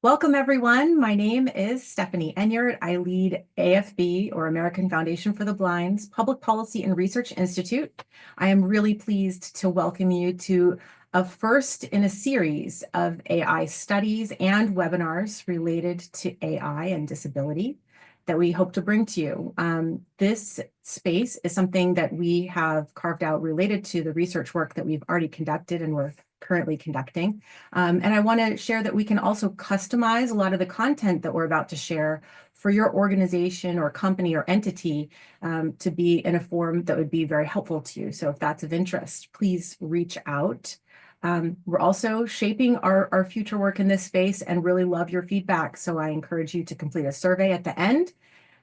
Welcome, everyone. My name is Stephanie Enyart. I lead AFB, or American Foundation for the Blind's Public Policy and Research Institute. I am really pleased to welcome you to a first in a series of AI studies and webinars related to AI and disability that we hope to bring to you. This space is something that we have carved out related to the research work that we've already conducted and we're currently conducting. And I want to share that we can also customize a lot of the content that we're about to share for your organization or company or entity to be in a form that would be very helpful to you. So if that's of interest, please reach out. We're also shaping our future work in this space and really love your feedback. So I encourage you to complete a survey at the end.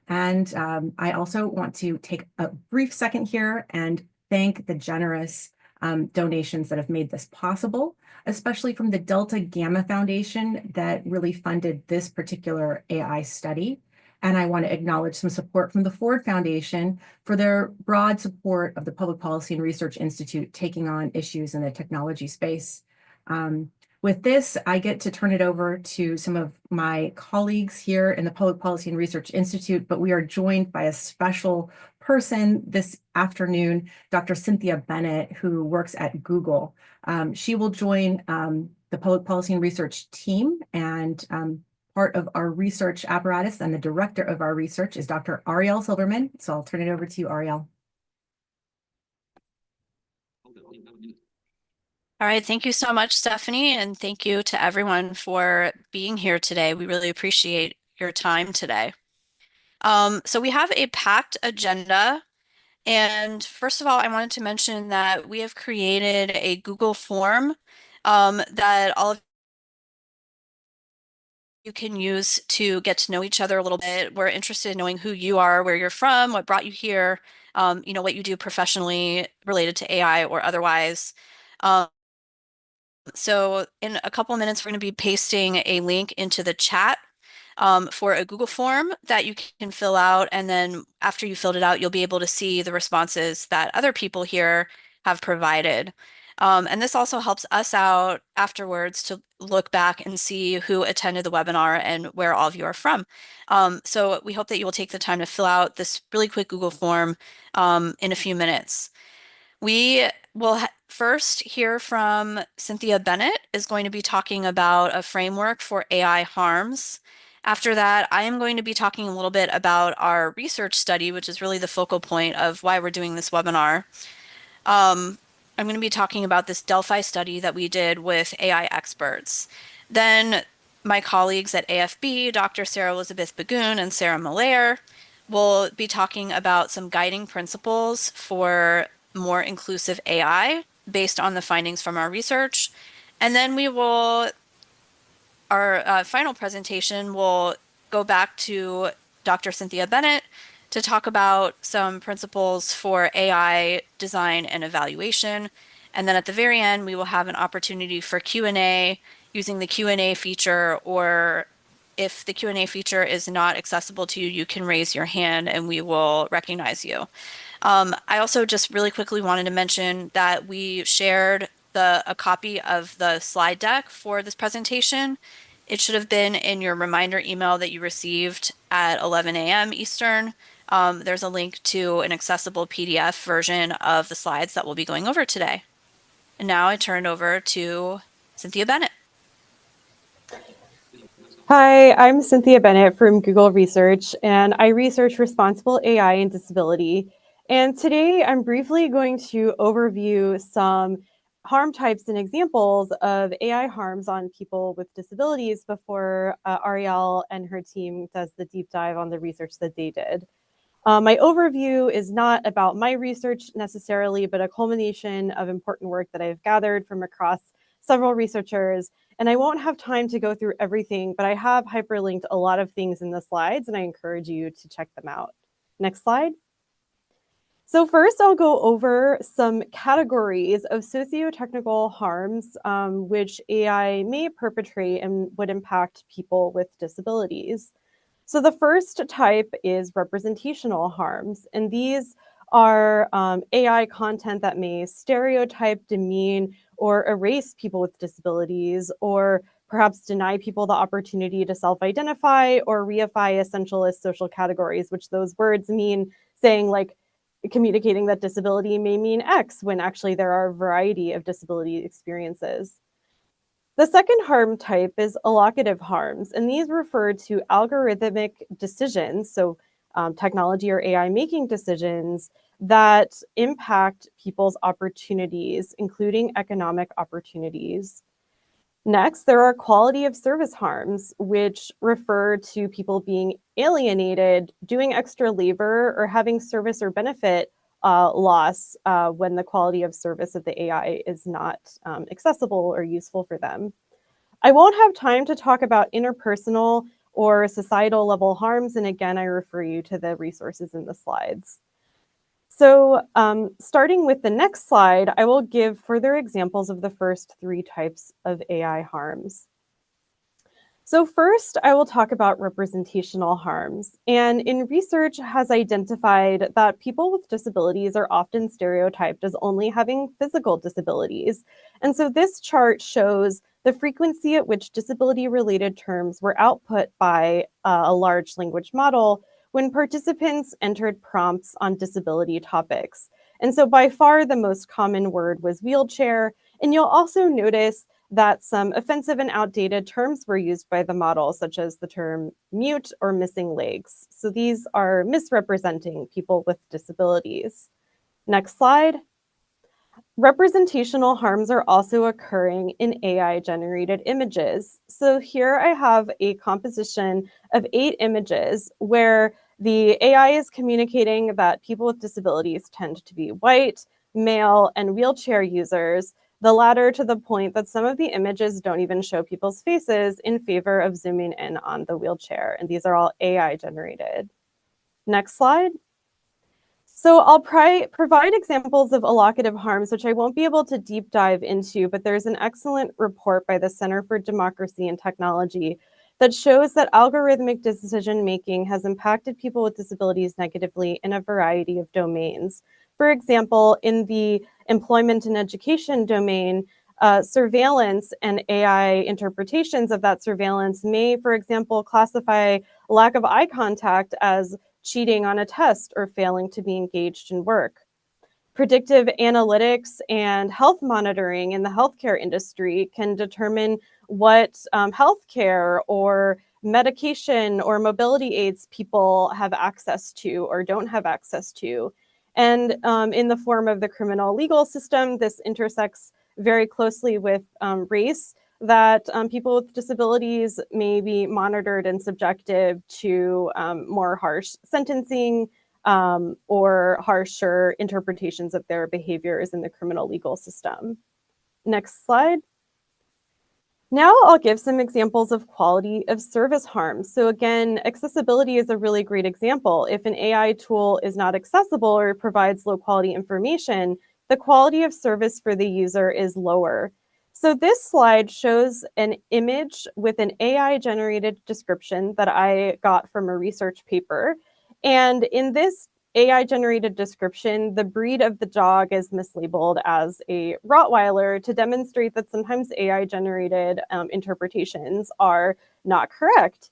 And I also want to take a brief second here and thank the generous donations that have made this possible, especially from the Delta Gamma Foundation that really funded this particular AI study. And I want to acknowledge some support from the Ford Foundation for their broad support of the Public Policy and Research Institute taking on issues in the technology space. With this, I get to turn it over to some of my colleagues here in the Public Policy and Research Institute, but we are joined by a special person this afternoon, Dr. Cynthia Bennett, who works at Google. She will join the Public Policy and Research team, and part of our research apparatus and the director of our research is Dr. Ariel Silverman. So I'll turn it over to you, Ariel. All right, thank you so much, Stephanie, and thank you to everyone for being here today. We really appreciate your time today. So we have a packed agenda, and first of all, I wanted to mention that we have created a Google form that all of you can use to get to know each other a little bit. We're interested in knowing who you are, where you're from, what brought you here, what you do professionally related to AI or otherwise. So in a couple of minutes, we're going to be pasting a link into the chat for a Google form that you can fill out. And then after you filled it out, you'll be able to see the responses that other people here have provided. And this also helps us out afterwards to look back and see who attended the webinar and where all of you are from. So we hope that you will take the time to fill out this really quick Google form in a few minutes. We will first hear from Cynthia Bennett is going to be talking about a framework for AI harms. After that, I am going to be talking a little bit about our research study, which is really the focal point of why we're doing this webinar. I'm going to be talking about this Delphi study that we did with AI experts. Then my colleagues at AFB, Dr. Sarah Elizabeth Bagoon and Sarah Malaire, will be talking about some guiding principles for more inclusive AI based on the findings from our research. And then our final presentation will go back to Dr. Cynthia Bennett to talk about some principles for AI design and evaluation. And then at the very end, we will have an opportunity for Q&A using the Q&A feature, or if the Q&A feature is not accessible to you, you can raise your hand and we will recognize you. I also just really quickly wanted to mention that we shared a copy of the slide deck for this presentation. It should have been in your reminder email that you received at 11 a.m. Eastern. There's a link to an accessible PDF version of the slides that we'll be going over today. And now I turn it over to Cynthia Bennett. Hi, I'm Cynthia Bennett from Google Research, and I research responsible AI and disability. And today I'm briefly going to overview some harm types and examples of AI harms on people with disabilities before Ariel and her team does the deep dive on the research that they did. My overview is not about my research necessarily, but a culmination of important work that I've gathered from across several researchers. And I won't have time to go through everything, but I have hyperlinked a lot of things in the slides, and I encourage you to check them out. Next slide. So first, I'll go over some categories of socio-technical harms which AI may perpetrate and would impact people with disabilities. So the first type is representational harms, and these are AI content that may stereotype, demean, or erase people with disabilities, or perhaps deny people the opportunity to self-identify or reify essentialist social categories, which those words mean saying like communicating that disability may mean X when actually there are a variety of disability experiences. The second harm type is allocative harms, and these refer to algorithmic decisions, so technology or AI making decisions that impact people's opportunities, including economic opportunities. Next, there are quality of service harms, which refer to people being alienated, doing extra labor, or having service or benefit loss when the quality of service of the AI is not accessible or useful for them. I won't have time to talk about interpersonal or societal level harms, and again, I refer you to the resources in the slides. So starting with the next slide, I will give further examples of the first three types of AI harms. So first, I will talk about representational harms. And in research has identified that people with disabilities are often stereotyped as only having physical disabilities. And so this chart shows the frequency at which disability-related terms were output by a large language model when participants entered prompts on disability topics. And so by far the most common word was wheelchair. And you'll also notice that some offensive and outdated terms were used by the model, such as the term mute or missing legs. So these are misrepresenting people with disabilities. Next slide. Representational harms are also occurring in AI-generated images. So here I have a composition of 8 images where the AI is communicating that people with disabilities tend to be white, male, and wheelchair users, the latter to the point that some of the images don't even show people's faces in favor of zooming in on the wheelchair. And these are all AI generated. Next slide. So I'll provide examples of allocative harms, which I won't be able to deep dive into, but there's an excellent report by the Center for Democracy and Technology that shows that algorithmic decision-making has impacted people with disabilities negatively in a variety of domains. For example, in the employment and education domain, surveillance and AI interpretations of that surveillance may, for example, classify lack of eye contact as cheating on a test or failing to be engaged in work. Predictive analytics and health monitoring in the healthcare industry can determine what healthcare or medication or mobility aids people have access to or don't have access to. And in the form of the criminal legal system, this intersects very closely with race, that people with disabilities may be monitored and subjected to more harsh sentencing or harsher interpretations of their behaviors in the criminal legal system. Next slide. Now I'll give some examples of quality of service harms. So again, accessibility is a really great example. If an AI tool is not accessible or provides low quality information, the quality of service for the user is lower. So this slide shows an image with an AI-generated description that I got from a research paper. And in this AI-generated description, the breed of the dog is mislabeled as a Rottweiler to demonstrate that sometimes AI-generated interpretations are not correct.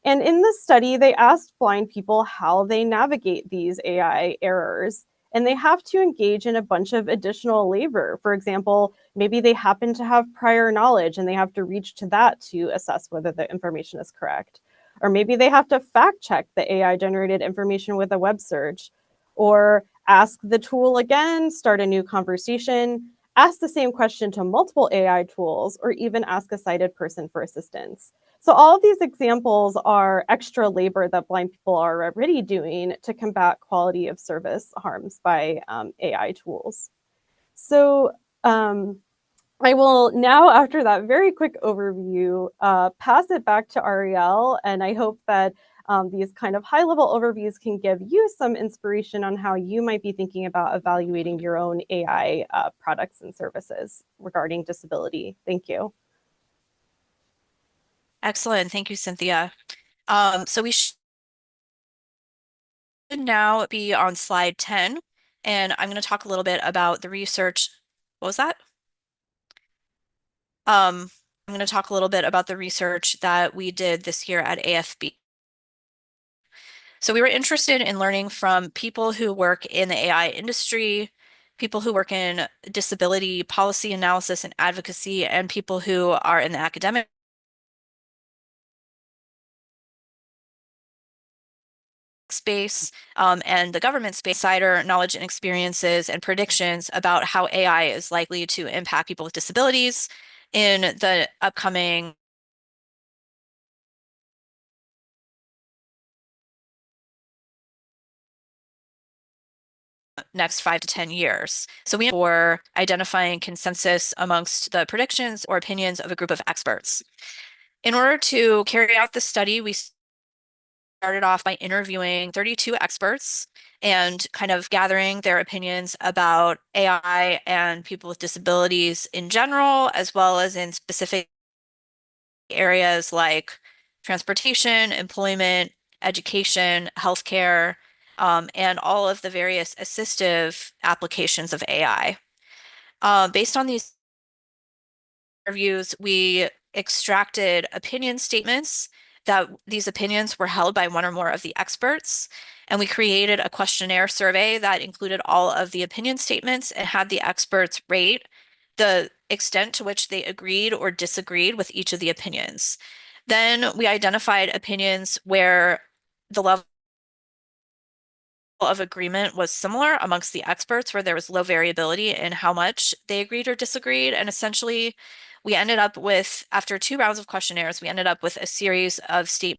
And in the study, they asked blind people how they navigate these AI errors. And they have to engage in a bunch of additional labor. For example, maybe they happen to have prior knowledge and they have to reach to that to assess whether the information is correct. Or maybe they have to fact check the AI generated information with a web search, or ask the tool again, start a new conversation, ask the same question to multiple AI tools, or even ask a sighted person for assistance. So all of these examples are extra labor that blind people are already doing to combat quality of service harms by AI tools. So I will now, after that very quick overview, pass it back to Ariel, and I hope that these kind of high-level overviews can give you some inspiration on how you might be thinking about evaluating your own AI products and services regarding disability. Thank you. Excellent. Thank you, Cynthia. So we should now be on slide 10, and I'm going to talk a little bit about the research. What was that? I'm going to talk a little bit about the research that we did this year at AFB. So we were interested in learning from people who work in the AI industry, people who work in disability policy analysis and advocacy, and people who are in the academic space and the government space, insider knowledge and experiences and predictions about how AI is likely to impact people with disabilities in the upcoming next 5 to 10 years. So we for identifying consensus amongst the predictions or opinions of a group of experts. In order to carry out the study, we started off by interviewing 32 experts and kind of gathering their opinions about AI and people with disabilities in general, as well as in specific areas like transportation, employment, education, healthcare, and all of the various assistive applications of AI. Based on these interviews, we extracted opinion statements that these opinions were held by one or more of the experts. And we created a questionnaire survey that included all of the opinion statements and had the experts rate the extent to which they agreed or disagreed with each of the opinions. Then we identified opinions where the level of agreement was similar amongst the experts, where there was low variability in how much they agreed or disagreed. And essentially, we ended up with, after 2 rounds of questionnaires, we ended up with a series of statements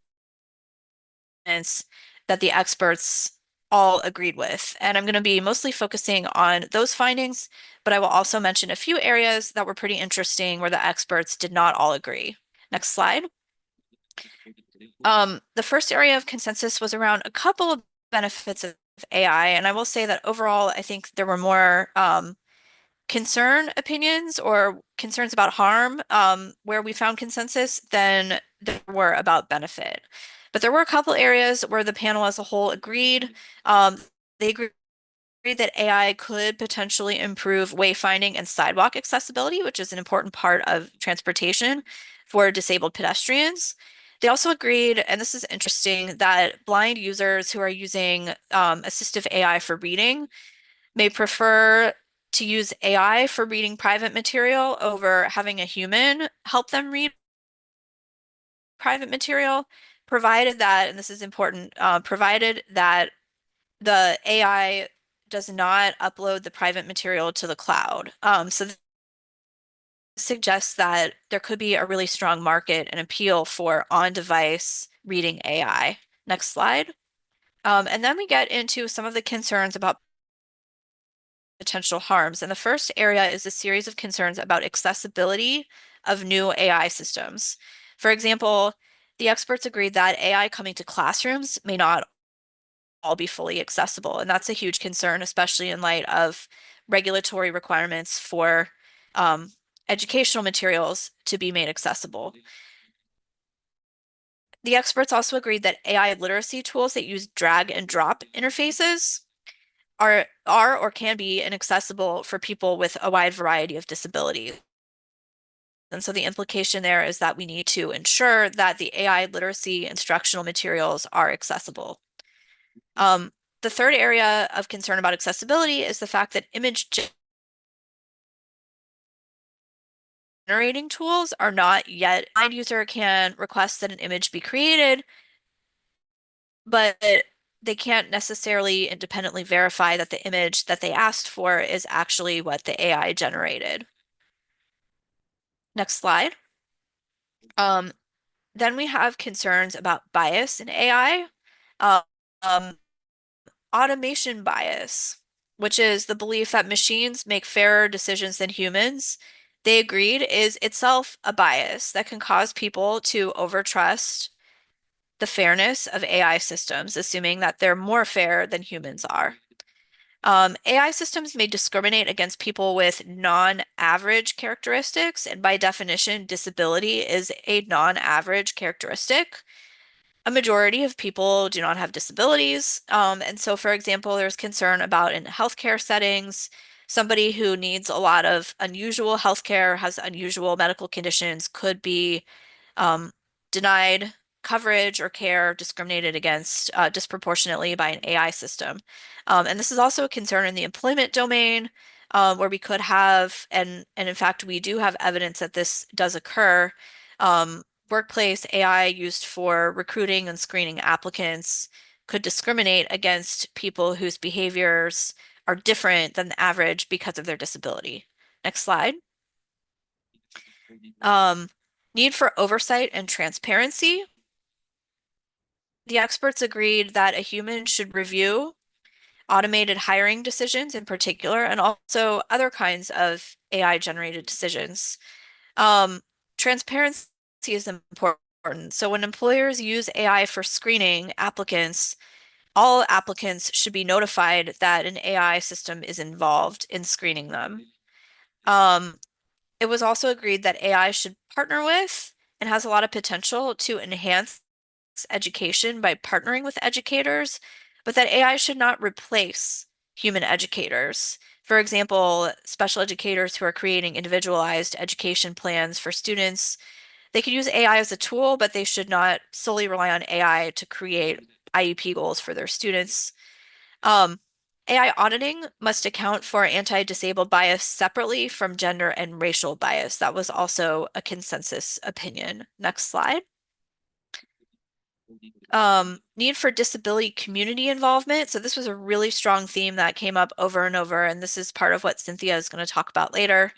that the experts all agreed with. And I'm going to be mostly focusing on those findings, but I will also mention a few areas that were pretty interesting where the experts did not all agree. Next slide. The first area of consensus was around a couple of benefits of AI, and I will say that overall, I think there were more concern opinions or concerns about harm where we found consensus than there were about benefit. But there were a couple areas where the panel as a whole agreed. They agreed that AI could potentially improve wayfinding and sidewalk accessibility, which is an important part of transportation for disabled pedestrians. They also agreed, and this is interesting, that blind users who are using assistive AI for reading may prefer to use AI for reading private material over having a human help them read private material, provided that, and this is important, provided that the AI does not upload the private material to the cloud. So this suggests that there could be a really strong market and appeal for on-device reading AI. Next slide. And then we get into some of the concerns about potential harms. And the first area is a series of concerns about accessibility of new AI systems. For example, the experts agreed that AI coming to classrooms may not all be fully accessible. And that's a huge concern, especially in light of regulatory requirements for educational materials to be made accessible. The experts also agreed that AI literacy tools that use drag and drop interfaces are or can be inaccessible for people with a wide variety of disabilities. And so the implication there is that we need to ensure that the AI literacy instructional materials are accessible. The third area of concern about accessibility is the fact that image generating tools are not yet. A blind user can request that an image be created, but they can't necessarily independently verify that the image that they asked for is actually what the AI generated. Next slide. Then we have concerns about bias in AI. Um, automation bias, which is the belief that machines make fairer decisions than humans, they agreed is itself a bias that can cause people to overtrust the fairness of AI systems, assuming that they're more fair than humans are. AI systems may discriminate against people with non-average characteristics, and by definition, disability is a non-average characteristic. A majority of people do not have disabilities. And so, for example, there's concern about in healthcare settings, somebody who needs a lot of unusual healthcare, has unusual medical conditions, could be denied coverage or care, discriminated against disproportionately by an AI system. And this is also a concern in the employment domain, where we could have, and in fact, we do have evidence that this does occur. Workplace AI used for recruiting and screening applicants could discriminate against people whose behaviors are different than the average because of their disability. Next slide. Need for oversight and transparency. The experts agreed that a human should review automated hiring decisions in particular, and also other kinds of AI-generated decisions. Transparency is important. So when employers use AI for screening applicants, all applicants should be notified that an AI system is involved in screening them. It was also agreed that AI should partner with and has a lot of potential to enhance education by partnering with educators, but that AI should not replace human educators. For example, special educators who are creating individualized education plans for students, they could use AI as a tool, but they should not solely rely on AI to create IEP goals for their students. AI auditing must account for anti-disabled bias separately from gender and racial bias. That was also a consensus opinion. Next slide. Need for disability community involvement. So this was a really strong theme that came up over and over, and this is part of what Cynthia is going to talk about later.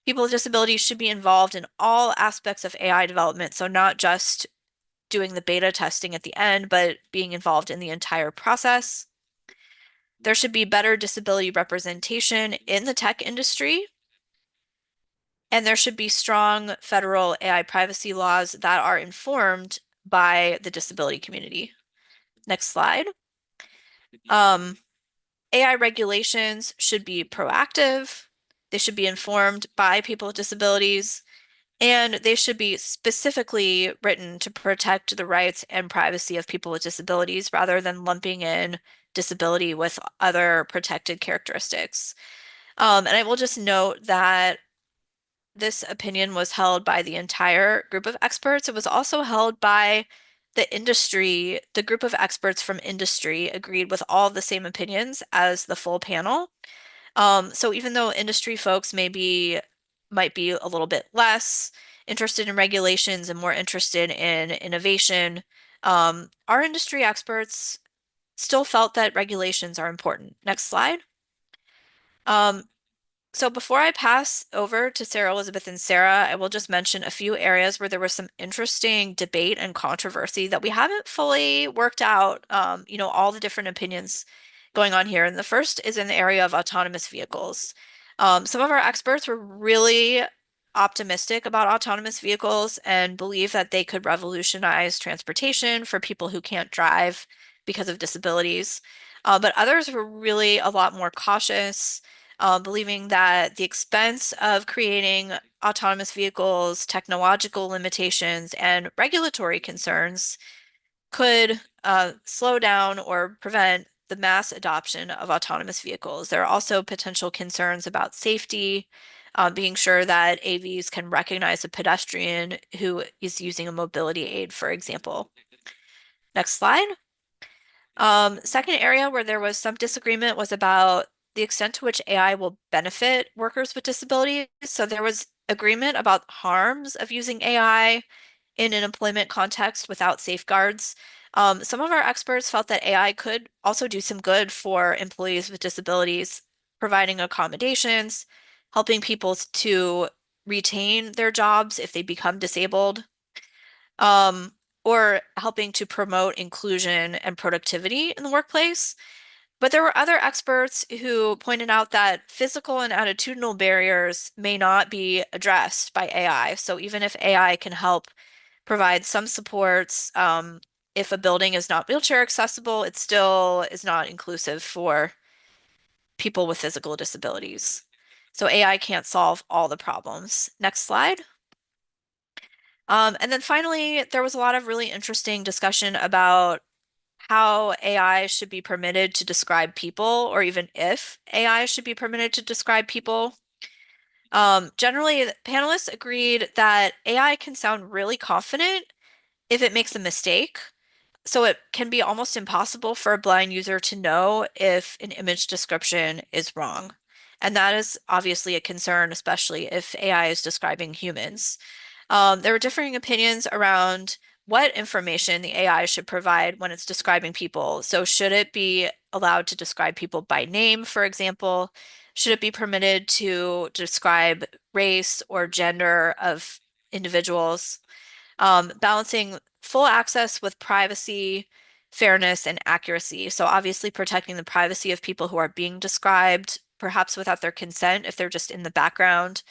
People with disabilities should be involved in all aspects of AI development, so not just doing the beta testing at the end, but being involved in the entire process. There should be better disability representation in the tech industry. And there should be strong federal AI privacy laws that are informed by the disability community. Next slide. AI regulations should be proactive. They should be informed by people with disabilities, and they should be specifically written to protect the rights and privacy of people with disabilities rather than lumping in disability with other protected characteristics. And I will just note that this opinion was held by the entire group of experts. It was also held by the industry. The group of experts from industry agreed with all the same opinions as the full panel. So even though industry folks might be a little bit less interested in regulations and more interested in innovation, our industry experts still felt that regulations are important. Next slide. So before I pass over to Sarah Elizabeth and Sarah, I will just mention a few areas where there was some interesting debate and controversy that we haven't fully worked out, all the different opinions going on here. And the first is in the area of autonomous vehicles. Some of our experts were really optimistic about autonomous vehicles and believe that they could revolutionize transportation for people who can't drive because of disabilities. But others were really a lot more cautious, believing that the expense of creating autonomous vehicles, technological limitations, and regulatory concerns could slow down or prevent the mass adoption of autonomous vehicles. There are also potential concerns about safety, being sure that AVs can recognize a pedestrian who is using a mobility aid, for example. Next slide. Second area where there was some disagreement was about the extent to which AI will benefit workers with disabilities. So there was agreement about harms of using AI in an employment context without safeguards. Some of our experts felt that AI could also do some good for employees with disabilities, providing accommodations, helping people to retain their jobs if they become disabled, or helping to promote inclusion and productivity in the workplace. But there were other experts who pointed out that physical and attitudinal barriers may not be addressed by AI. So even if AI can help provide some supports, if a building is not wheelchair accessible, it still is not inclusive for people with physical disabilities. So AI can't solve all the problems. Next slide. And then finally, there was a lot of really interesting discussion about how AI should be permitted to describe people, or even if AI should be permitted to describe people. Generally, the panelists agreed that AI can sound really confident if it makes a mistake. So it can be almost impossible for a blind user to know if an image description is wrong. And that is obviously a concern, especially if AI is describing humans. There were differing opinions around what information the AI should provide when it's describing people. So should it be allowed to describe people by name, for example? Should it be permitted to describe race or gender of individuals? Balancing full access with privacy, fairness, and accuracy. So obviously protecting the privacy of people who are being described, perhaps without their consent, if they're just in the background,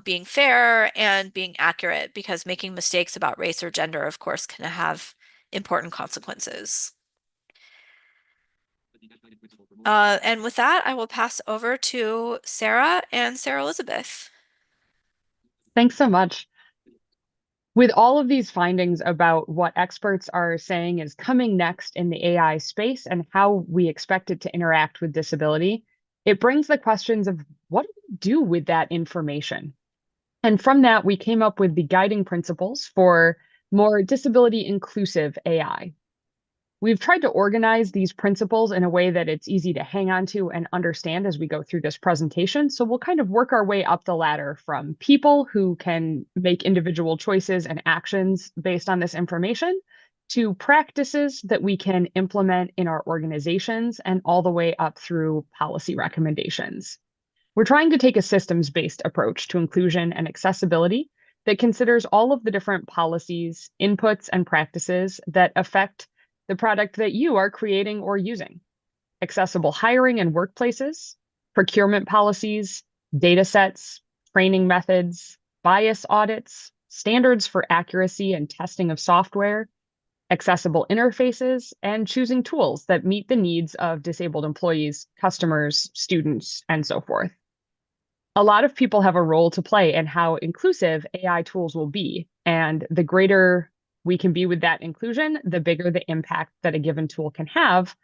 being fair and being accurate, because making mistakes about race or gender, of course, can have important consequences. And with that, I will pass over to Sarah and Sarah Elizabeth. Thanks so much. With all of these findings about what experts are saying is coming next in the AI space and how we expect it to interact with disability, it brings the questions of what do we do with that information? And from that, we came up with the guiding principles for more disability inclusive AI. We've tried to organize these principles in a way that it's easy to hang on to and understand as we go through this presentation. So we'll kind of work our way up the ladder from people who can make individual choices and actions based on this information to practices that we can implement in our organizations and all the way up through policy recommendations. We're trying to take a systems-based approach to inclusion and accessibility that considers all of the different policies, inputs, and practices that affect the product that you are creating or using. Accessible hiring and workplaces, procurement policies, data sets, training methods, bias audits, standards for accuracy and testing of software, accessible interfaces, and choosing tools that meet the needs of disabled employees, customers, students, and so forth. A lot of people have a role to play in how inclusive AI tools will be, and the greater we can be with that inclusion, the bigger the impact that a given tool can have.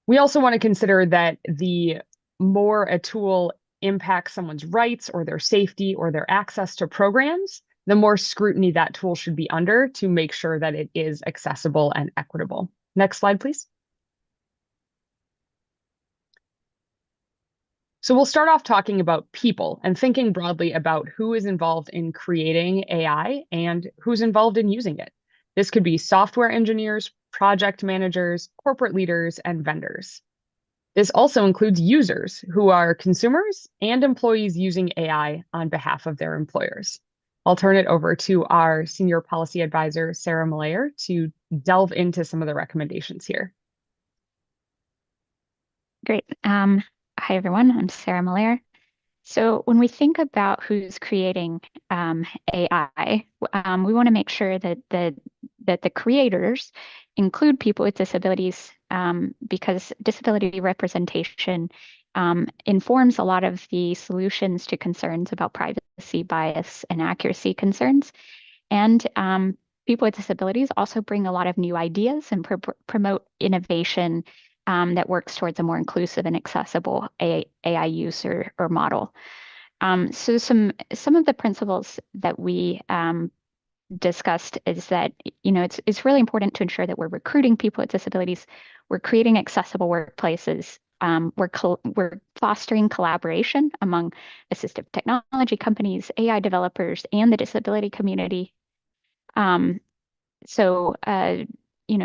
We also want to consider that the more a tool impacts someone's rights or their safety or their access to programs, the more scrutiny that tool should be under to make sure that it is accessible and equitable. Next slide, please. So we'll start off talking about people and thinking broadly about who is involved in creating AI and who's involved in using it. This could be software engineers, project managers, corporate leaders, and vendors. This also includes users who are consumers and employees using AI on behalf of their employers. I'll turn it over to our senior policy advisor, Sarah Malayer, to delve into some of the recommendations here. Great. Hi, everyone. I'm Sarah Malayer. So when we think about who's creating AI, we want to make sure that the creators include people with disabilities, because disability representation informs a lot of the solutions to concerns about privacy, bias, and accuracy concerns. And people with disabilities also bring a lot of new ideas and promote innovation that works towards a more inclusive and accessible AI use or model. So some of the principles that we discussed is that, it's really important to ensure that we're recruiting people with disabilities, we're creating accessible workplaces, we're fostering collaboration among assistive technology companies, AI developers, and the disability community.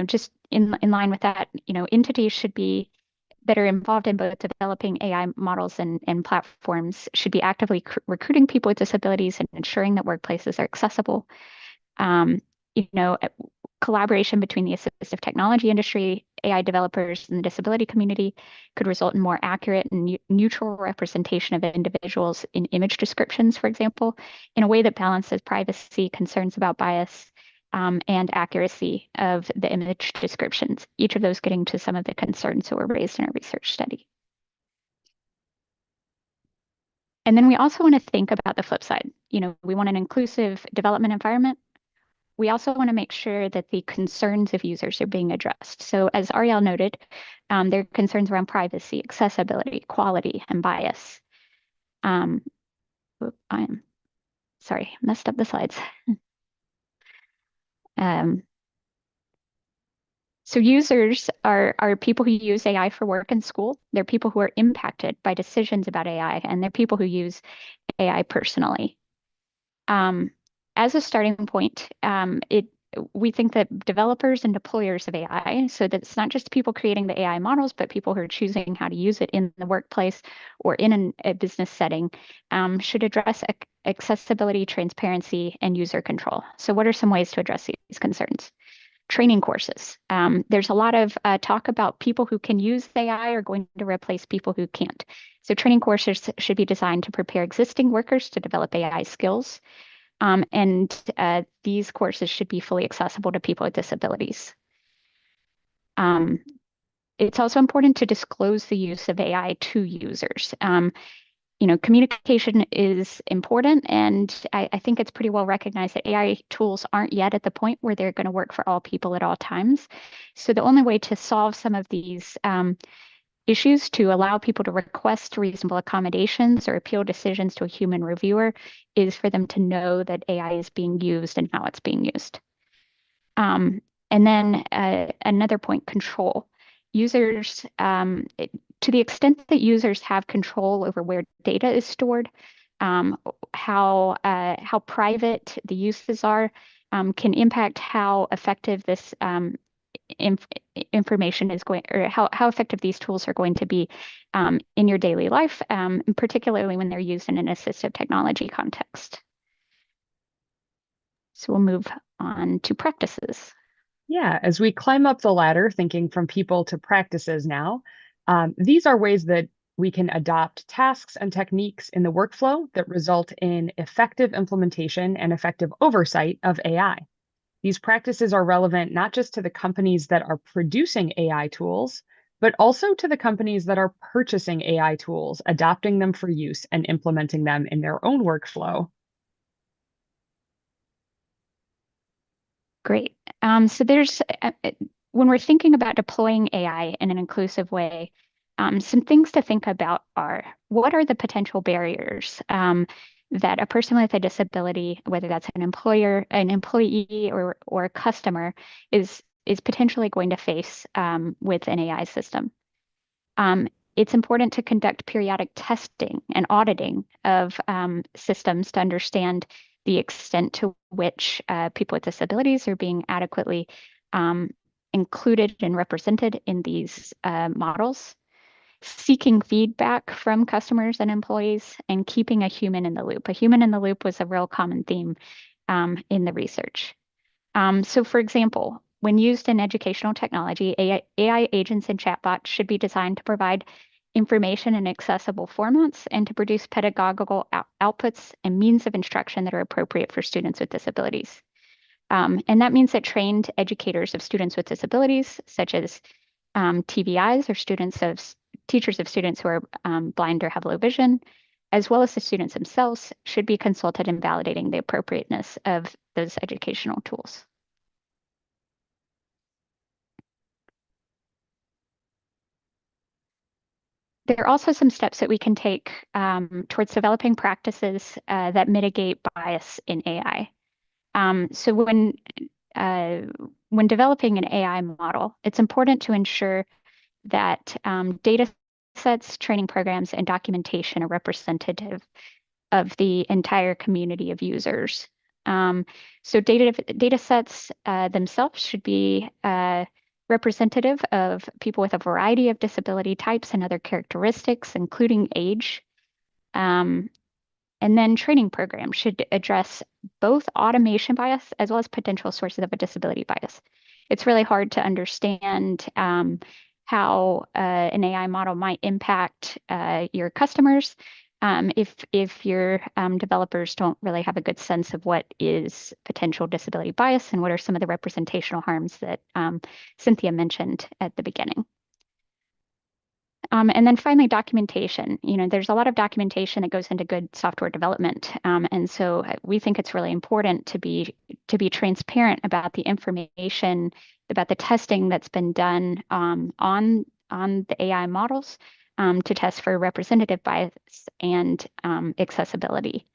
Just in line with that, entities that are involved in both developing AI models and platforms should be actively recruiting people with disabilities and ensuring that workplaces are accessible. Collaboration between the assistive technology industry, AI developers, and the disability community could result in more accurate and neutral representation of individuals in image descriptions, for example, in a way that balances privacy, concerns about bias, and accuracy of the image descriptions, each of those getting to some of the concerns that were raised in our research study. And then we also want to think about the flip side. We want an inclusive development environment. we also want to make sure that the concerns of users are being addressed. So as Ariel noted, there are concerns around privacy, accessibility, quality, and bias. I'm sorry, messed up the slides. So users are people who use AI for work and school. They're people who are impacted by decisions about AI, and they're people who use AI personally. As a starting point, we think that developers and deployers of AI, so that it's not just people creating the AI models, but people who are choosing how to use it in the workplace or in a business setting, should address accessibility, transparency, and user control. So what are some ways to address these concerns? Training courses. There's a lot of talk about people who can use AI are going to replace people who can't. So training courses should be designed to prepare existing workers to develop AI skills. And these courses should be fully accessible to people with disabilities. It's also important to disclose the use of AI to users. Communication is important, and I think it's pretty well recognized that AI tools aren't yet at the point where they're going to work for all people at all times. So the only way to solve some of these issues, to allow people to request reasonable accommodations or appeal decisions to a human reviewer, is for them to know that AI is being used and how it's being used. And then another point, control. Users, to the extent that users have control over where data is stored, how private the uses are, can impact how effective this information is going, or how effective these tools are going to be in your daily life, particularly when they're used in an assistive technology context. So we'll move on to practices. Yeah, as we climb up the ladder, thinking from people to practices now, these are ways that we can adopt tasks and techniques in the workflow that result in effective implementation and effective oversight of AI. These practices are relevant not just to the companies that are producing AI tools, but also to the companies that are purchasing AI tools, adopting them for use, and implementing them in their own workflow. Great. So there's, when we're thinking about deploying AI in an inclusive way, some things to think about are, what are the potential barriers that a person with a disability, whether that's an employer, an employee, or a customer, is potentially going to face with an AI system? It's important to conduct periodic testing and auditing of systems to understand the extent to which people with disabilities are being adequately included and represented in these models. Seeking feedback from customers and employees, and keeping a human in the loop. A human in the loop was a real common theme in the research. So for example, when used in educational technology, AI agents and chatbots should be designed to provide information in accessible formats and to produce pedagogical outputs and means of instruction that are appropriate for students with disabilities. And that means that trained educators of students with disabilities, such as TVIs, or teachers of students who are blind or have low vision, as well as the students themselves, should be consulted in validating the appropriateness of those educational tools. There are also some steps that we can take towards developing practices that mitigate bias in AI. So when developing an AI model, it's important to ensure that data sets, training programs, and documentation are representative of the entire community of users. So data sets themselves should be representative of people with a variety of disability types and other characteristics, including age. And then training programs should address both automation bias as well as potential sources of a disability bias. It's really hard to understand how an AI model might impact your customers if your developers don't really have a good sense of what is potential disability bias and what are some of the representational harms that Cynthia mentioned at the beginning. And then finally, documentation. There's a lot of documentation that goes into good software development, and so we think it's really important to be transparent about the information, about the testing that's been done on the AI models to test for representative bias and accessibility.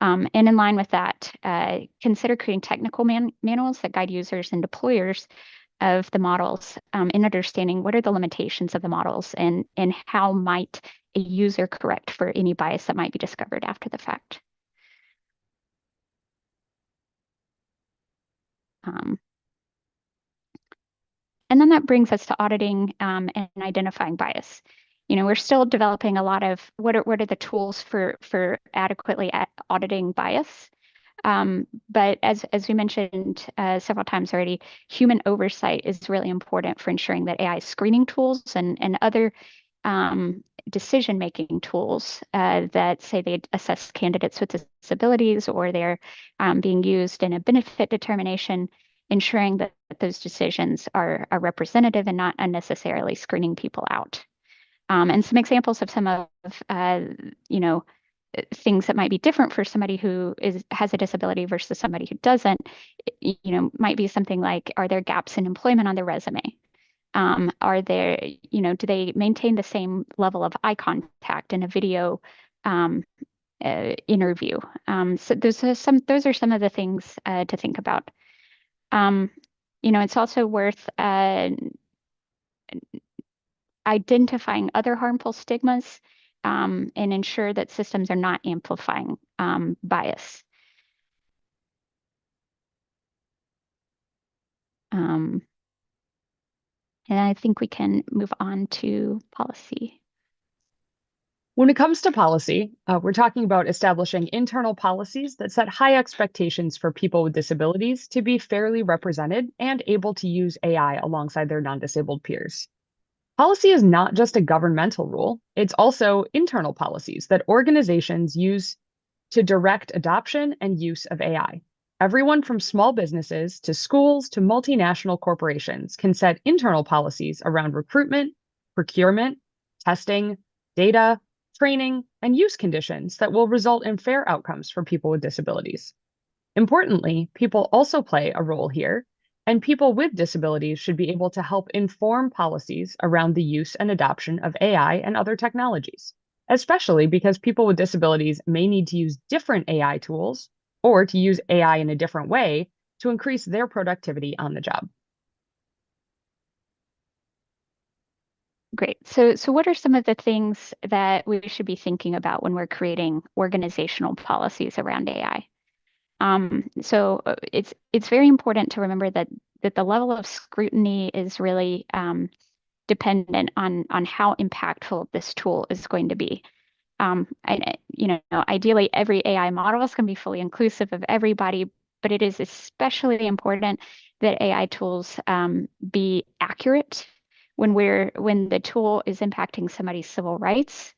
And in line with that, consider creating technical manuals that guide users and deployers of the models in understanding what are the limitations of the models and how might a user correct for any bias that might be discovered after the fact. And then that brings us to auditing and identifying bias. We're still developing a lot of what are the tools for adequately auditing bias. But as we mentioned several times already, human oversight is really important for ensuring that AI screening tools and other decision-making tools that say they assess candidates with disabilities or they're being used in a benefit determination, ensuring that those decisions are representative and not unnecessarily screening people out. And some examples of some of things that might be different for somebody who has a disability versus somebody who doesn't, might be something like, are there gaps in employment on their resume? Are there, do they maintain the same level of eye contact in a video interview? So those are some of the things to think about. It's also worth identifying other harmful stigmas and ensure that systems are not amplifying bias. And I think we can move on to policy. When it comes to policy, we're talking about establishing internal policies that set high expectations for people with disabilities to be fairly represented and able to use AI alongside their non-disabled peers. Policy is not just a governmental rule, it's also internal policies that organizations use to direct adoption and use of AI. Everyone from small businesses to schools to multinational corporations can set internal policies around recruitment, procurement, testing, data, training, and use conditions that will result in fair outcomes for people with disabilities. Importantly, people also play a role here, and people with disabilities should be able to help inform policies around the use and adoption of AI and other technologies, especially because people with disabilities may need to use different AI tools or to use AI in a different way to increase their productivity on the job. Great. So what are some of the things that we should be thinking about when we're creating organizational policies around AI? So it's very important to remember that the level of scrutiny is really dependent on how impactful this tool is going to be. Ideally, every AI model is going to be fully inclusive of everybody, but it is especially important that AI tools be accurate when the tool is impacting somebody's civil rights,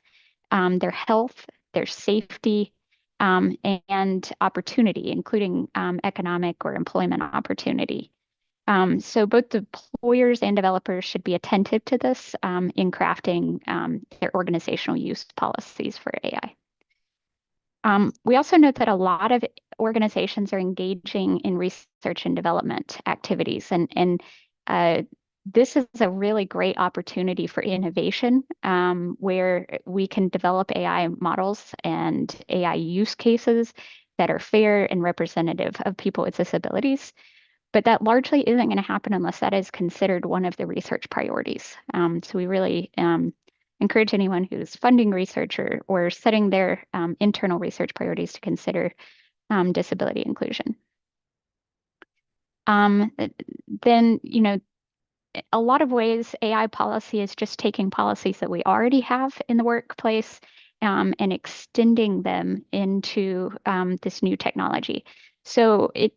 their health, their safety, and opportunity, including economic or employment opportunity. So both employers and developers should be attentive to this in crafting their organizational use policies for AI. We also note that a lot of organizations are engaging in research and development activities, and this is a really great opportunity for innovation where we can develop AI models and AI use cases that are fair and representative of people with disabilities. But that largely isn't going to happen unless that is considered one of the research priorities. So we really encourage anyone who's funding research or setting their internal research priorities to consider disability inclusion. Then, a lot of ways AI policy is just taking policies that we already have in the workplace and extending them into this new technology. So it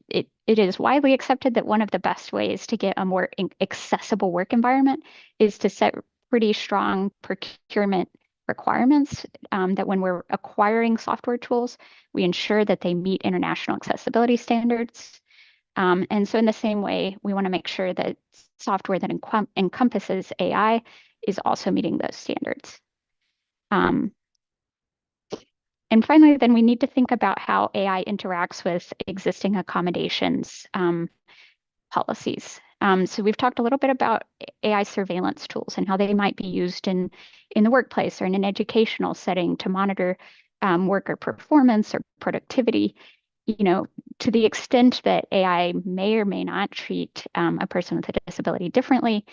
is widely accepted that one of the best ways to get a more accessible work environment is to set pretty strong procurement requirements that when we're acquiring software tools, we ensure that they meet international accessibility standards. And so in the same way, we want to make sure that software that encompasses AI is also meeting those standards. And finally, then we need to think about how AI interacts with existing accommodations policies. So we've talked a little bit about AI surveillance tools and how they might be used in the workplace or in an educational setting to monitor worker performance or productivity. To the extent that AI may or may not treat a person with a disability differently,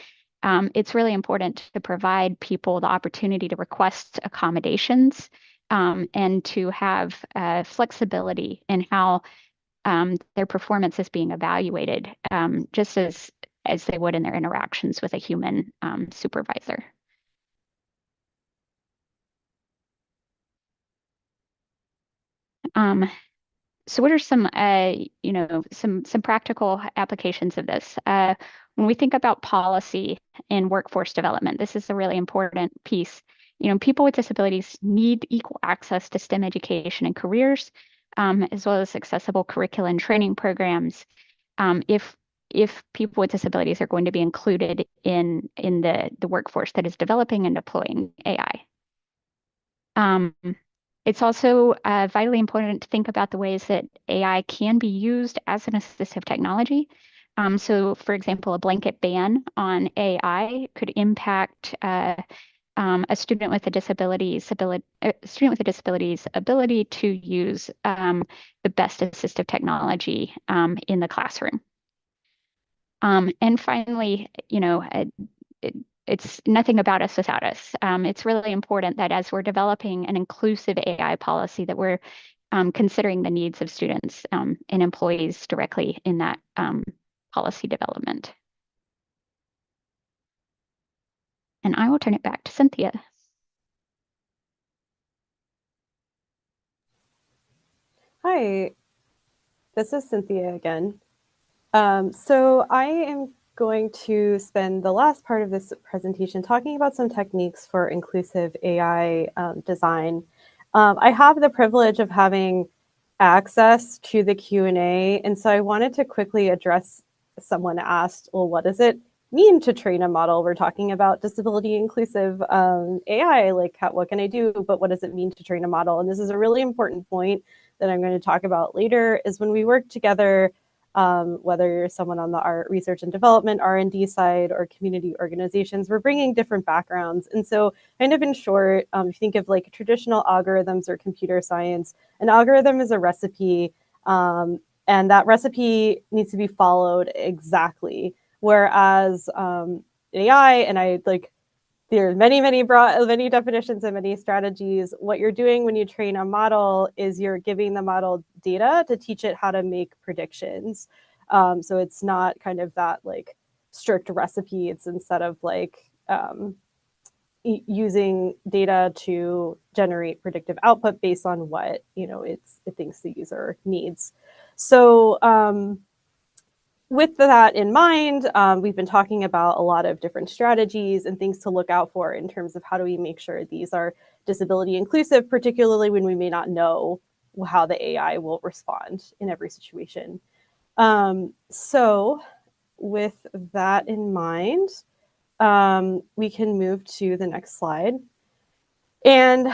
it's really important to provide people the opportunity to request accommodations and to have flexibility in how their performance is being evaluated, just as they would in their interactions with a human supervisor. So what are some, some practical applications of this? When we think about policy in workforce development, this is a really important piece. People with disabilities need equal access to STEM education and careers, as well as accessible curriculum and training programs. If people with disabilities are going to be included in the workforce that is developing and deploying AI. It's also vitally important to think about the ways that AI can be used as an assistive technology. So, for example, a blanket ban on AI could impact a student with a disability's ability to use the best assistive technology in the classroom. And finally, it's nothing about us without us. It's really important that as we're developing an inclusive AI policy, that we're considering the needs of students and employees directly in that policy development. And I will turn it back to Cynthia. Hi, this is Cynthia again. So I am going to spend the last part of this presentation talking about some techniques for inclusive AI design. I have the privilege of having access to the Q&A, and so I wanted to quickly address, someone asked, well, what does it mean to train a model? We're talking about disability inclusive AI, like what can I do, but what does it mean to train a model? And this is a really important point that I'm going to talk about later, is when we work together, whether you're someone on the art, research and development, R&D side, or community organizations, we're bringing different backgrounds. And so kind of in short, if you think of like traditional algorithms or computer science, an algorithm is a recipe, and that recipe needs to be followed exactly. Whereas AI, and there are many definitions and many strategies. What you're doing when you train a model is you're giving the model data to teach it how to make predictions. So it's not kind of that like strict recipe. It's instead of like using data to generate predictive output based on what it thinks the user needs. So with that in mind, we've been talking about a lot of different strategies and things to look out for in terms of how do we make sure these are disability inclusive, particularly when we may not know how the AI will respond in every situation. So with that in mind, we can move to the next slide. And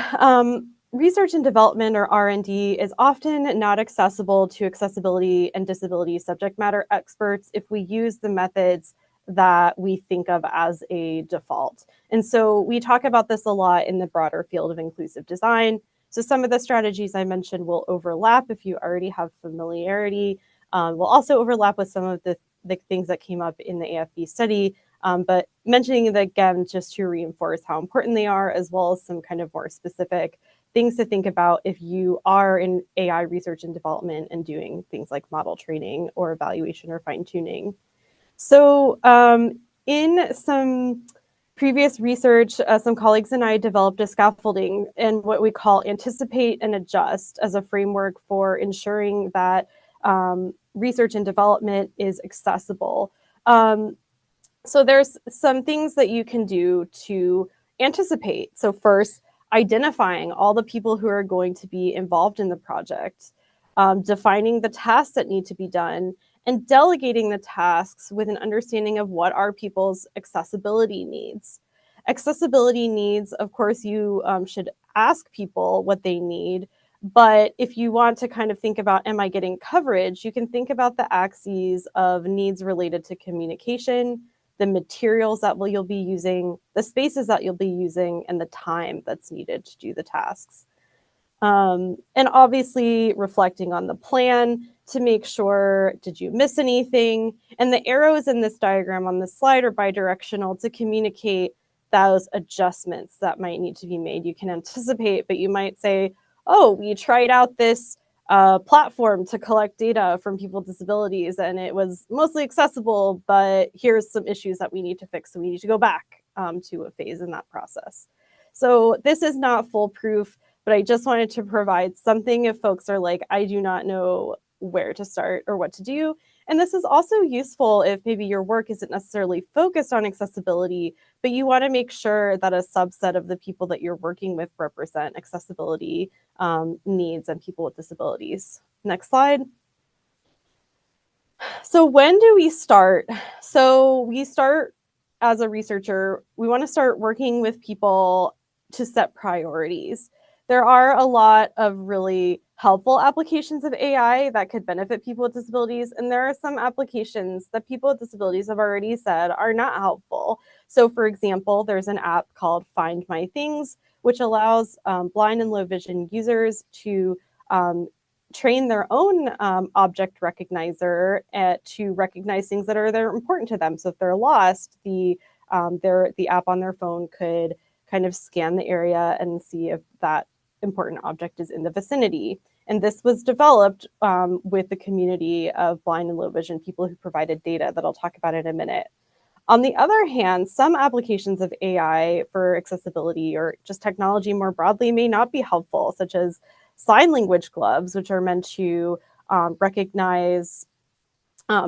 research and development, or R&D, is often not accessible to accessibility and disability subject matter experts if we use the methods that we think of as a default. And so we talk about this a lot in the broader field of inclusive design. So some of the strategies I mentioned will overlap if you already have familiarity. Will also overlap with some of the things that came up in the AFB study. But mentioning them again, just to reinforce how important they are, as well as some kind of more specific things to think about if you are in AI research and development and doing things like model training or evaluation or fine tuning. So in some previous research, some colleagues and I developed a scaffolding and what we call anticipate and adjust as a framework for ensuring that research and development is accessible. So there's some things that you can do to anticipate. So first, identifying all the people who are going to be involved in the project, defining the tasks that need to be done, and delegating the tasks with an understanding of what are people's accessibility needs. Accessibility needs, of course, you should ask people what they need. But if you want to kind of think about, am I getting coverage? You can think about the axes of needs related to communication, the materials that you'll be using, the spaces that you'll be using, and the time that's needed to do the tasks. And obviously reflecting on the plan to make sure, did you miss anything? And the arrows in this diagram on the slide are bidirectional to communicate those adjustments that might need to be made. You can anticipate, but you might say, oh, we tried out this platform to collect data from people with disabilities and it was mostly accessible, but here's some issues that we need to fix. So we need to go back to a phase in that process. So this is not foolproof, but I just wanted to provide something if folks are like, I do not know where to start or what to do. And this is also useful if maybe your work isn't necessarily focused on accessibility, but you want to make sure that a subset of the people that you're working with represent accessibility needs and people with disabilities. Next slide. So when do we start? So we start as a researcher, we want to start working with people to set priorities. There are a lot of really helpful applications of AI that could benefit people with disabilities, and there are some applications that people with disabilities have already said are not helpful. So for example, there's an app called Find My Things, which allows blind and low vision users to train their own object recognizer to recognize things that are important to them. So if they're lost, the app on their phone could kind of scan the area and see if that important object is in the vicinity. And this was developed with the community of blind and low vision people who provided data that I'll talk about in a minute. On the other hand, some applications of AI for accessibility or just technology more broadly may not be helpful, such as sign language gloves, which are meant to recognize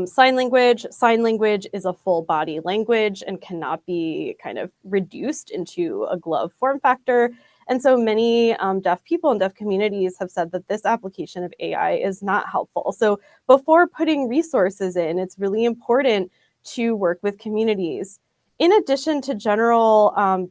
sign language. Sign language is a full body language and cannot be kind of reduced into a glove form factor. And so many deaf people and deaf communities have said that this application of AI is not helpful. So before putting resources in, it's really important to work with communities. In addition to general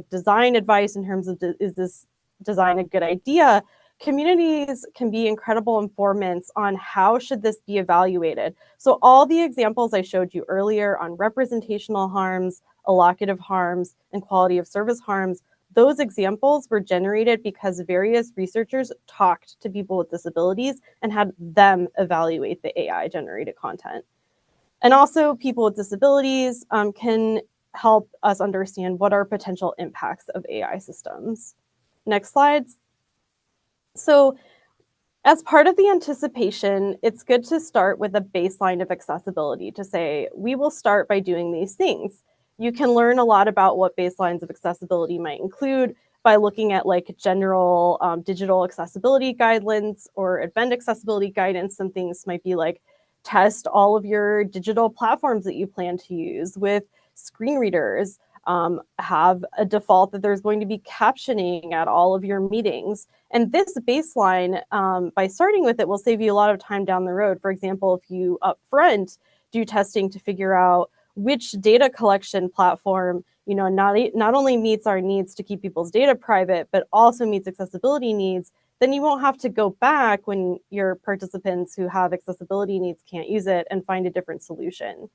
design advice in terms of is this design a good idea, communities can be incredible informants on how should this be evaluated. So all the examples I showed you earlier on representational harms, allocative harms, and quality of service harms, those examples were generated because various researchers talked to people with disabilities and had them evaluate the AI generated content. And also people with disabilities can help us understand what are potential impacts of AI systems. Next slides. So as part of the anticipation, it's good to start with a baseline of accessibility to say, we will start by doing these things. You can learn a lot about what baselines of accessibility might include by looking at like general digital accessibility guidelines or event accessibility guidance. Some things might be like test all of your digital platforms that you plan to use with screen readers. Have a default that there's going to be captioning at all of your meetings. And this baseline, by starting with it, will save you a lot of time down the road. For example, if you upfront do testing to figure out which data collection platform, not only meets our needs to keep people's data private, but also meets accessibility needs, then you won't have to go back when your participants who have accessibility needs can't use it and find a different solution.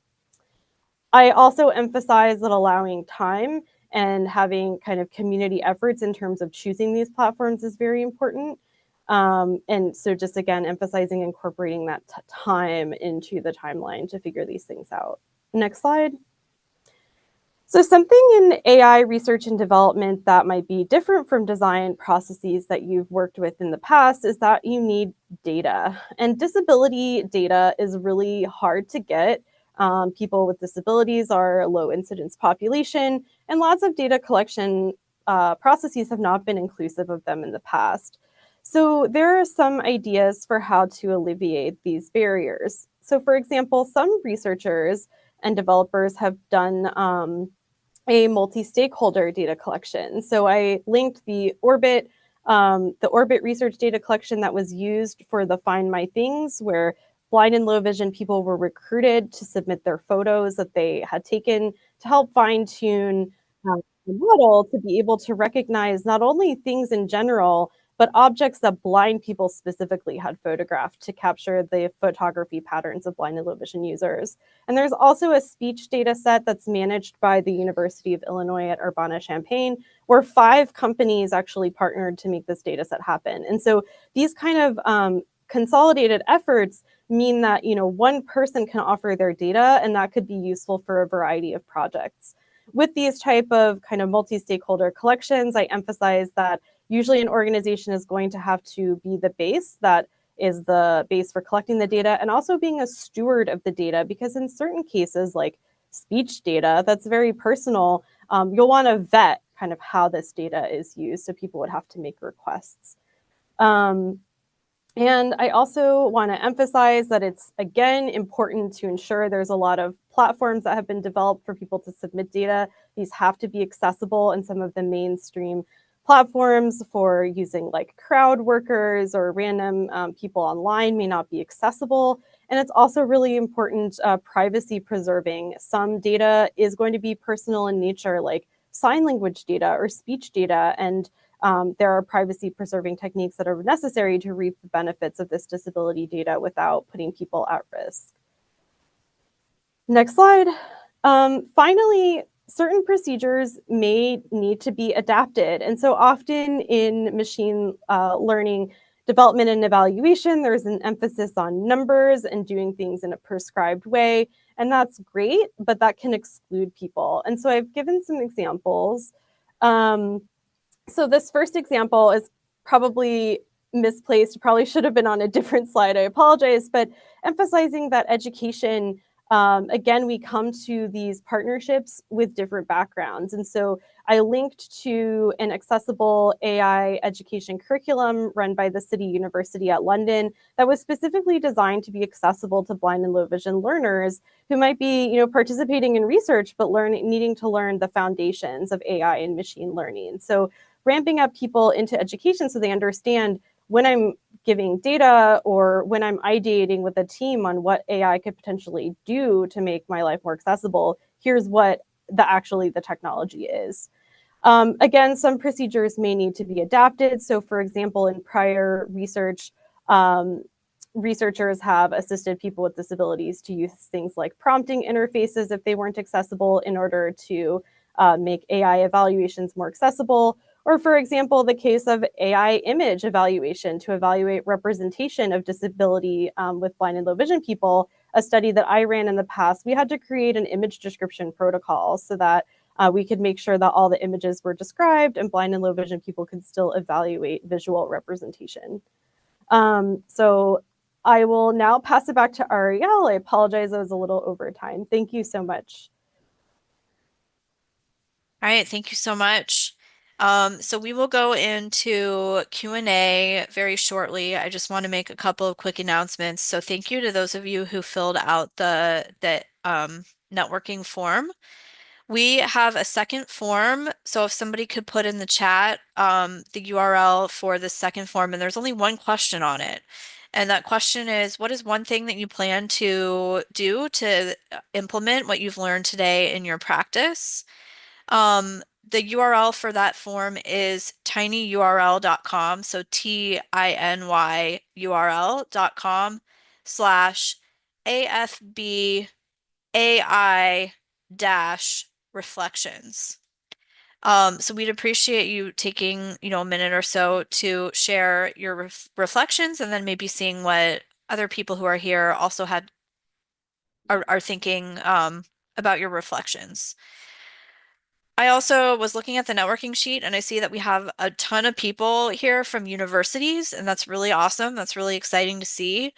I also emphasize that allowing time and having kind of community efforts in terms of choosing these platforms is very important. And so just again, emphasizing incorporating that time into the timeline to figure these things out. Next slide. So something in AI research and development that might be different from design processes that you've worked with in the past is that you need data. And disability data is really hard to get. People with disabilities are a low incidence population, and lots of data collection processes have not been inclusive of them in the past. So there are some ideas for how to alleviate these barriers. So for example, some researchers and developers have done a multi-stakeholder data collection. So I linked the Orbit research data collection that was used for the Find My Things, where blind and low vision people were recruited to submit their photos that they had taken to help fine-tune model to be able to recognize not only things in general, but objects that blind people specifically had photographed to capture the photography patterns of blind and low vision users. And there's also a speech data set that's managed by the University of Illinois at Urbana-Champaign, where 5 companies actually partnered to make this data set happen. And so these kind of consolidated efforts mean that, you know, one person can offer their data, and that could be useful for a variety of projects. With these type of kind of multi-stakeholder collections, I emphasize that usually an organization is going to have to be the base that is the base for collecting the data, and also being a steward of the data, because in certain cases, like speech data, that's very personal. You'll want to vet kind of how this data is used, so people would have to make requests. And I also want to emphasize that it's, again, important to ensure there's a lot of platforms that have been developed for people to submit data. These have to be accessible, and some of the mainstream platforms for using like crowd workers or random people online may not be accessible. And it's also really important privacy preserving. Some data is going to be personal in nature, like sign language data or speech data, and there are privacy preserving techniques that are necessary to reap the benefits of this disability data without putting people at risk. Next slide. Finally, certain procedures may need to be adapted. And so often in machine learning development and evaluation, there's an emphasis on numbers and doing things in a prescribed way. And that's great, but that can exclude people. And so I've given some examples. So this first example is probably misplaced, probably should have been on a different slide, I apologize, but emphasizing that education, again, we come to these partnerships with different backgrounds. And so I linked to an accessible AI education curriculum run by the City University at London that was specifically designed to be accessible to blind and low vision learners who might be, you know, participating in research, but needing to learn the foundations of AI and machine learning. So ramping up people into education so they understand when I'm giving data or when I'm ideating with a team on what AI could potentially do to make my life more accessible, here's what the technology is. Again, some procedures may need to be adapted. So for example, in prior research, researchers have assisted people with disabilities to use things like prompting interfaces if they weren't accessible in order to make AI evaluations more accessible. Or for example, the case of AI image evaluation to evaluate representation of disability with blind and low vision people, a study that I ran in the past, we had to create an image description protocol so that we could make sure that all the images were described and blind and low vision people could still evaluate visual representation. So I will now pass it back to Ariel. I apologize, I was a little over time. Thank you so much. All right, thank you so much. So we will go into Q&A very shortly. I just want to make a couple of quick announcements. So thank you to those of you who filled out the networking form. We have a second form. So if somebody could put in the chat the URL for the second form, and there's only one question on it. And that question is, what is one thing that you plan to do to implement what you've learned today in your practice? The URL for that form is tinyurl.com. So tinyurl.com/AFB AI reflections. So we'd appreciate you taking, a minute or so to share your reflections, and then maybe seeing what other people who are here also are thinking about your reflections. I also was looking at the networking sheet, and I see that we have a ton of people here from universities, and that's really awesome. That's really exciting to see.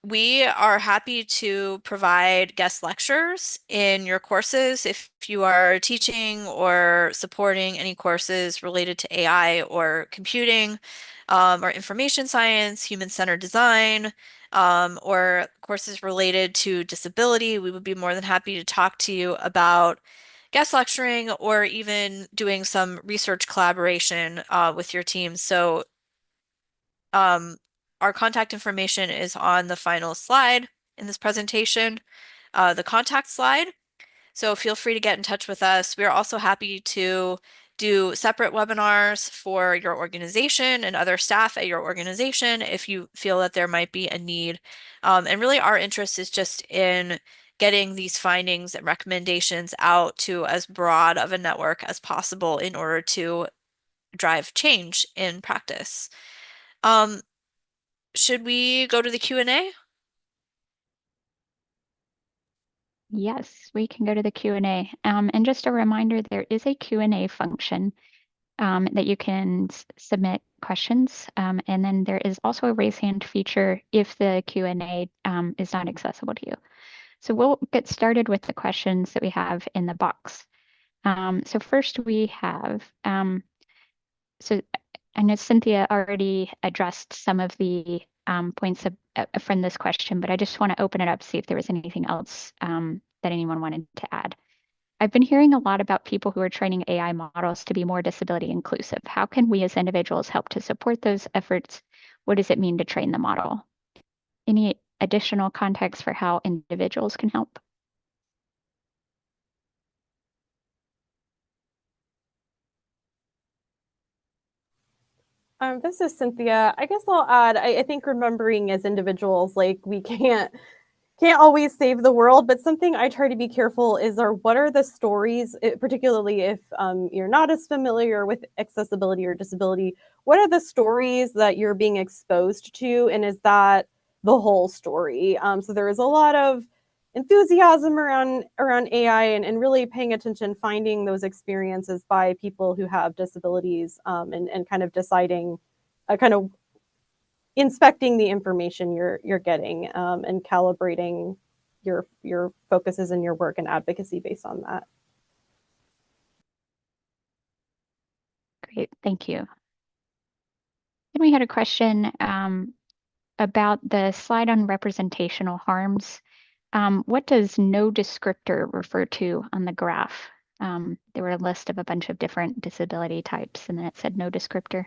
We are happy to provide guest lectures in your courses if you are teaching or supporting any courses related to AI or computing, or information science, human-centered design, or courses related to disability. We would be more than happy to talk to you about guest lecturing or even doing some research collaboration with your team. So our contact information is on the final slide in this presentation, the contact slide. So feel free to get in touch with us. We are also happy to do separate webinars for your organization and other staff at your organization if you feel that there might be a need. And really our interest is just in getting these findings and recommendations out to as broad of a network as possible in order to drive change in practice. Should we go to the Q&A? Yes, we can go to the Q&A. And just a reminder, there is a Q&A function that you can submit questions. And then there is also a raise hand feature if the Q&A is not accessible to you. So we'll get started with the questions that we have in the box. So first we have, so I know Cynthia already addressed some of the points from this question, but I just want to open it up, see if there was anything else that anyone wanted to add. I've been hearing a lot about people who are training AI models to be more disability inclusive. How can we as individuals help to support those efforts? What does it mean to train the model? Any additional context for how individuals can help? This is Cynthia. I guess I'll add, I think remembering as individuals, like we can't always save the world, but something I try to be careful is what are the stories, particularly if you're not as familiar with accessibility or disability, what are the stories that you're being exposed to, and is that the whole story? So there is a lot of enthusiasm around AI and really paying attention, finding those experiences by people who have disabilities, and kind of deciding, kind of inspecting the information you're getting, and calibrating your focuses in your work and advocacy based on that. Great, thank you. Then we had a question about the slide on representational harms. What does no descriptor refer to on the graph? There were a list of a bunch of different disability types, and then it said no descriptor.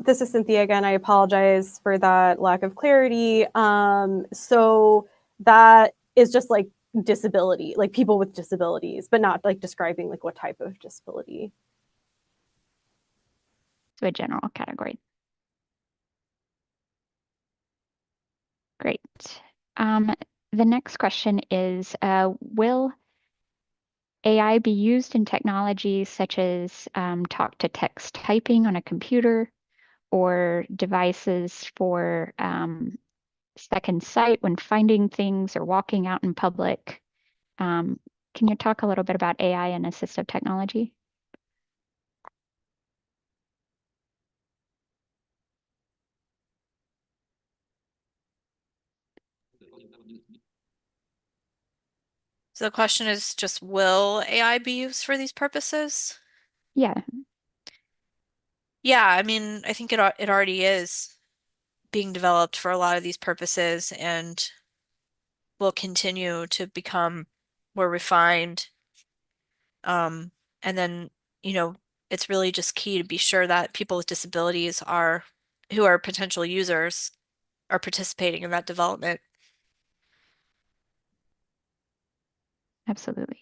This is Cynthia again. I apologize for that lack of clarity. So that is just like disability, like people with disabilities, but not like describing like what type of disability. So a general category. Great. The next question is, will AI be used in technologies such as talk-to-text typing on a computer or devices for second sight when finding things or walking out in public? Can you talk a little bit about AI and assistive technology? So the question is just, will AI be used for these purposes? Yeah, Yeah, I mean, I think it already is being developed for a lot of these purposes and will continue to become more refined. And then, it's really just key to be sure that people with disabilities who are potential users are participating in that development. absolutely.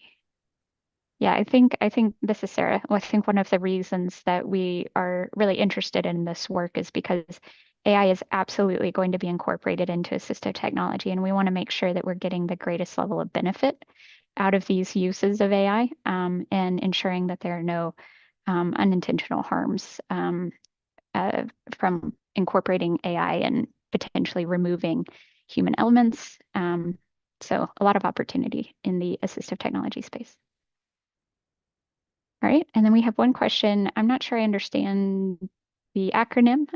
Yeah, I think this is Sarah. Well, I think one of the reasons that we are really interested in this work is because AI is absolutely going to be incorporated into assistive technology, and we want to make sure that we're getting the greatest level of benefit out of these uses of AI, and ensuring that there are no unintentional harms from incorporating AI and potentially removing human elements. So a lot of opportunity in the assistive technology space. All right, and then we have one question. I'm not sure I understand the acronym,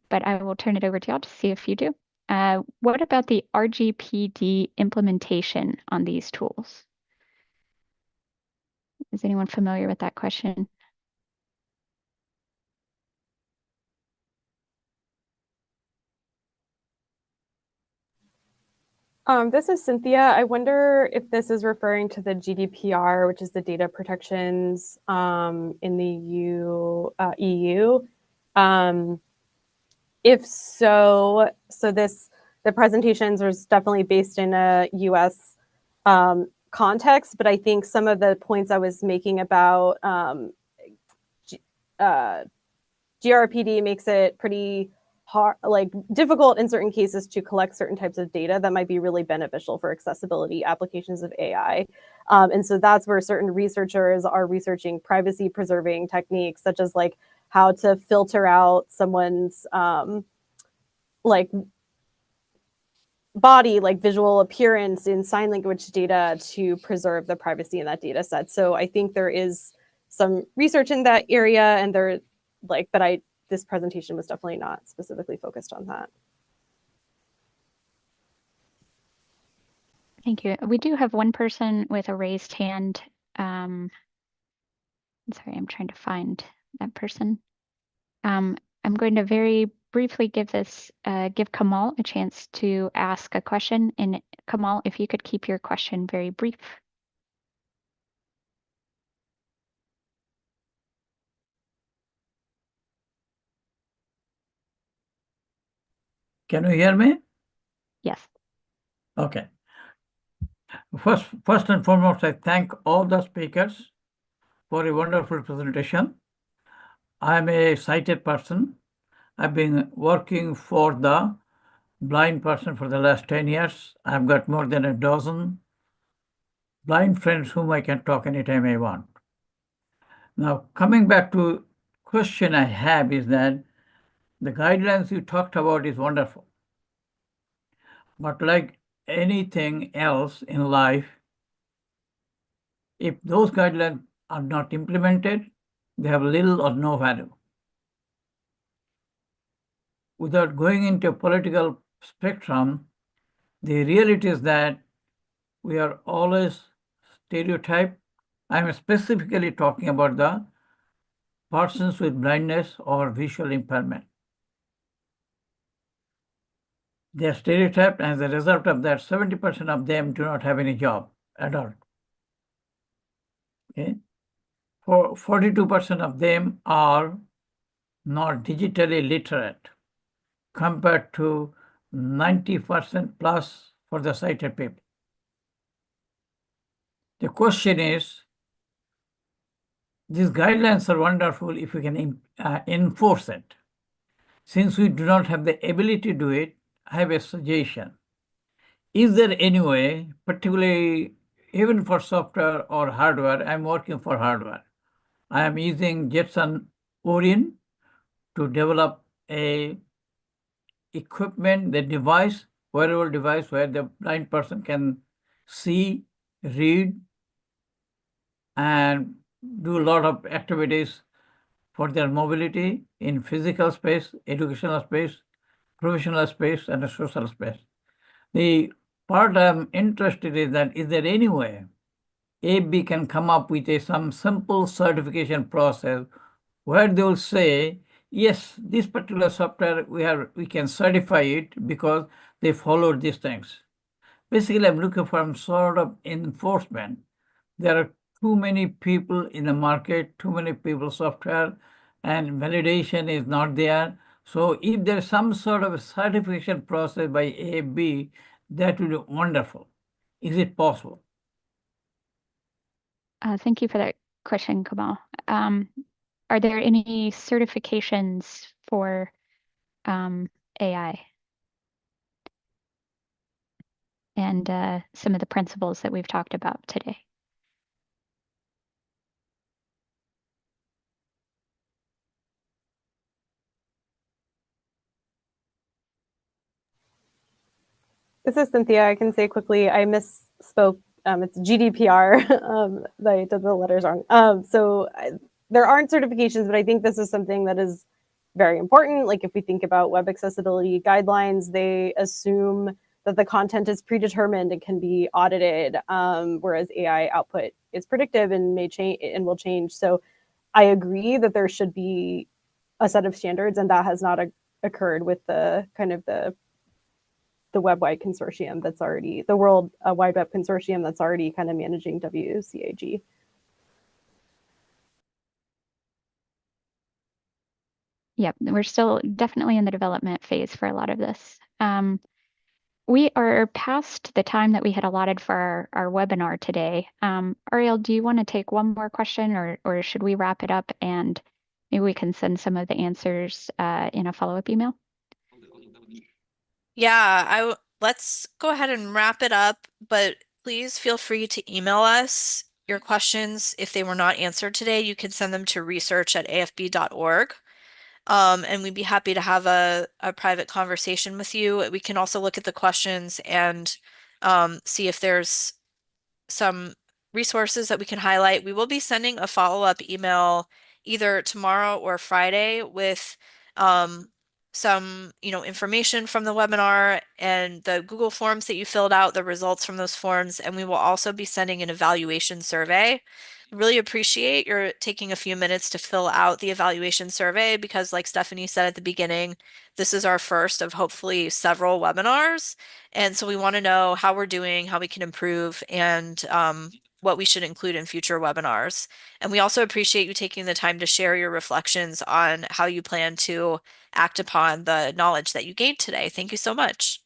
but I will turn it over to y'all to see if you do. What about the RGPD implementation on these tools? Is anyone familiar with that question? This is Cynthia. I wonder if this is referring to the GDPR, which is the data protections in the EU. If so, the presentations was definitely based in a US context, but I think some of the points I was making about GRPD makes it pretty hard, like difficult in certain cases to collect certain types of data that might be really beneficial for accessibility applications of AI. And so that's where certain researchers are researching privacy preserving techniques, such as like how to filter out someone's like body, like visual appearance in sign language data to preserve the privacy in that data set. So I think there is some research in that area, and there like, but this presentation was definitely not specifically focused on that. Thank you. We do have one person with a raised hand. Sorry, I'm trying to find that person. I'm going to very briefly give Kamal a chance to ask a question. And Kamal, if you could keep your question very brief. Can you hear me? Yes. Okay. First and foremost, I thank all the speakers for a wonderful presentation. I'm a sighted person. I've been working for the blind person for the last 10 years. I've got more than a dozen blind friends whom I can talk anytime I want. Now, coming back to question I have is that the guidelines you talked about is wonderful. But like anything else in life, if those guidelines are not implemented, they have little or no value. Without going into a political spectrum, the reality is that we are always stereotyped. I'm specifically talking about the persons with blindness or visual impairment. They are stereotyped, and as a result of that, 70% of them do not have any job at all. Okay? 42% of them are not digitally literate, compared to 90% plus for the sighted people. The question is, these guidelines are wonderful if we can enforce it. Since we do not have the ability to do it, I have a suggestion. Is there any way, particularly even for software or hardware, I'm working for hardware. I am using Jetson Orion to develop a equipment, the device, wearable device where the blind person can see, read, and do a lot of activities for their mobility in physical space, educational space, professional space, and a social space. The part I'm interested in that, is there any way AB can come up with some simple certification process where they will say, yes, this particular software, we can certify it because they followed these things. Basically, I'm looking for some sort of enforcement. There are too many people in the market, too many people software, and validation is not there. So if there's some sort of a certification process by AB, that would be wonderful. Is it possible? Thank you for that question, Kamal. Are there any certifications for AI and some of the principles that we've talked about today? This is Cynthia. I can say quickly, I misspoke. It's GDPR. I did the letters wrong. There aren't certifications, but I think this is something that is very important. Like if we think about web accessibility guidelines, they assume that the content is predetermined and can be audited, whereas AI output is predictive and may change and will change. So I agree that there should be a set of standards, and that has not occurred with the kind of the Web Wide Consortium that's already, the World Wide Web Consortium that's already kind of managing WCAG. Yep, we're still definitely in the development phase for a lot of this. We are past the time that we had allotted for our webinar today. Ariel, do you want to take one more question, or should we wrap it up and maybe we can send some of the answers in a follow-up email? Yeah, let's go ahead and wrap it up, but please feel free to email us your questions. If they were not answered today, you can send them to research@afb.org. And we'd be happy to have a private conversation with you. We can also look at the questions and see if there's some resources that we can highlight. We will be sending a follow-up email either tomorrow or Friday with some, information from the webinar and the Google Forms that you filled out, the results from those forms, and we will also be sending an evaluation survey. Really appreciate your taking a few minutes to fill out the evaluation survey because, like Stephanie said at the beginning, this is our first of hopefully several webinars. And so we want to know how we're doing, how we can improve, and what we should include in future webinars. And we also appreciate you taking the time to share your reflections on how you plan to act upon the knowledge that you gained today. Thank you so much.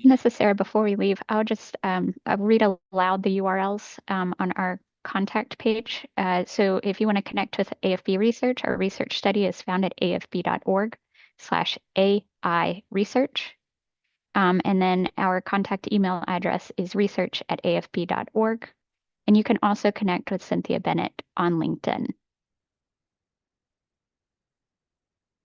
Necessary before we leave, I'll just I'll read aloud the URLs on our contact page. So if you want to connect with AFB Research, our research study is found at afb.org/AI research. And then our contact email address is research@afb.org. And you can also connect with Cynthia Bennett on LinkedIn.